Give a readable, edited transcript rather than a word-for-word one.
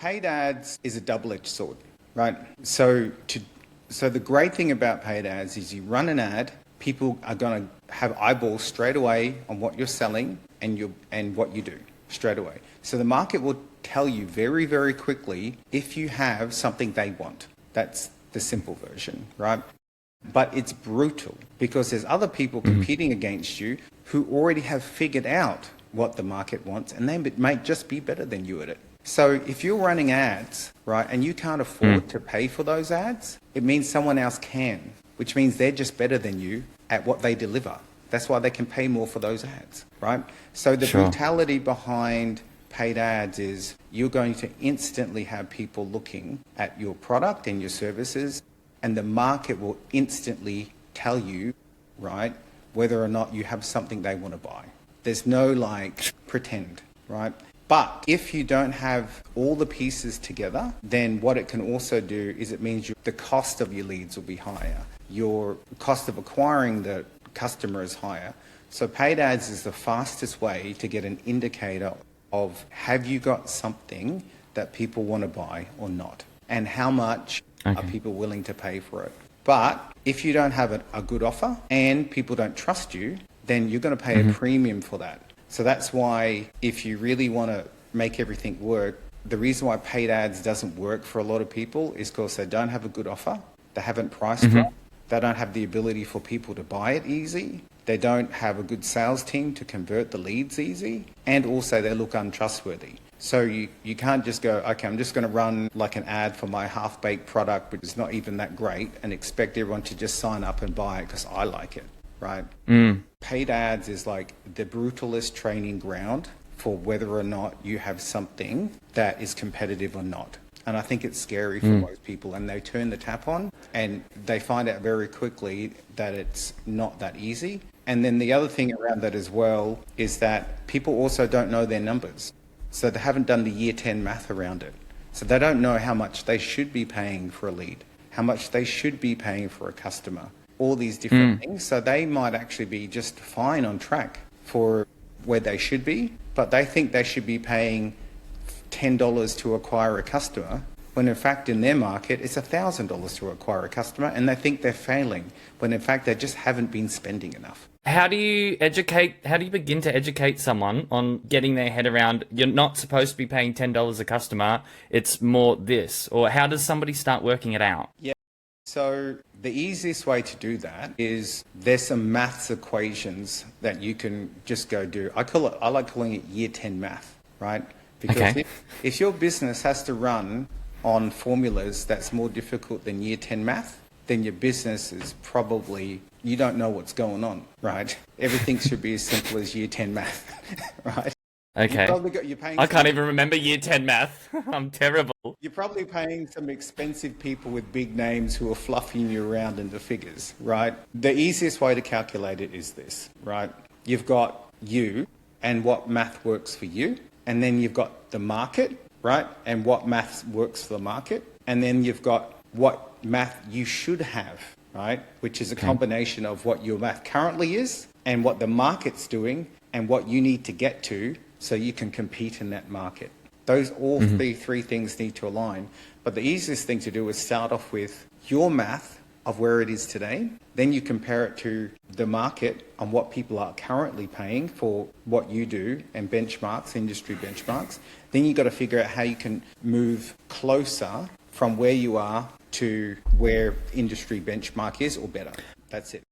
Paid ads is a double-edged sword, right? So the great thing about paid ads is you run an ad, people are going to have eyeballs straight away on what you're selling and what you do straight away. So the market will tell you very, very quickly if you have something they want. That's the simple version, right? But it's brutal because there's other people competing against you who already have figured out what the market wants, and they might just be better than you at it. So if you're running ads, right, and you can't afford to pay for those ads, it means someone else can, which means they're just better than you at what they deliver. That's why they can pay more for those ads, right? So the brutality behind paid ads is you're going to instantly have people looking at your product and your services, and the market will instantly tell you, right, whether or not you have something they want to buy. There's no pretend, right? But if you don't have all the pieces together, then what it can also do is it means the cost of your leads will be higher. Your cost of acquiring the customer is higher. So paid ads is the fastest way to get an indicator of have you got something that people want to buy or not, and how much are people willing to pay for it. But if you don't have a good offer and people don't trust you, then you're going to pay a premium for that. So that's why if you really want to make everything work, the reason why paid ads doesn't work for a lot of people is because they don't have a good offer, they haven't priced right, they don't have the ability for people to buy it easy, they don't have a good sales team to convert the leads easy, and also they look untrustworthy. So you can't just go, okay, I'm just going to run like an ad for my half-baked product, which is not even that great, and expect everyone to just sign up and buy it because I like it, right? Paid ads is like the brutalist training ground for whether or not you have something that is competitive or not. And I think it's scary for most people, and they turn the tap on and they find out very quickly that it's not that easy. And then the other thing around that as well is that people also don't know their numbers. So they haven't done the year 10 math around it. So they don't know how much they should be paying for a lead, how much they should be paying for a customer, all these different things. So they might actually be just fine on track for where they should be, but they think they should be paying $10 to acquire a customer, when in fact in their market it's $1,000 to acquire a customer, and they think they're failing, when in fact they just haven't been spending enough. How do you begin to educate someone on getting their head around you're not supposed to be paying $10 a customer, it's more this? Or how does somebody start working it out? Yeah. So the easiest way to do that is there's some maths equations that you can just go do. I like calling it year 10 math, right? Because if your business has to run on formulas that's more difficult than year 10 math, then your business is probably, you don't know what's going on, right? Everything should be as simple as year 10 math, right? Okay. I can't even remember year 10 math. I'm terrible. You're probably paying some expensive people with big names who are fluffing you around in the figures, right? The easiest way to calculate it is this, right? You've got you and what math works for you. And then you've got the market, right? And what math works for the market. And then you've got what math you should have, right? Which is a combination of what your math currently is and what the market's doing and what you need to get to so you can compete in that market. Those all three things need to align. But the easiest thing to do is start off with your math of where it is today. Then you compare it to the market on what people are currently paying for what you do and benchmarks, industry benchmarks. Then you've got to figure out how you can move closer from where you are to where industry benchmark is or better. That's it.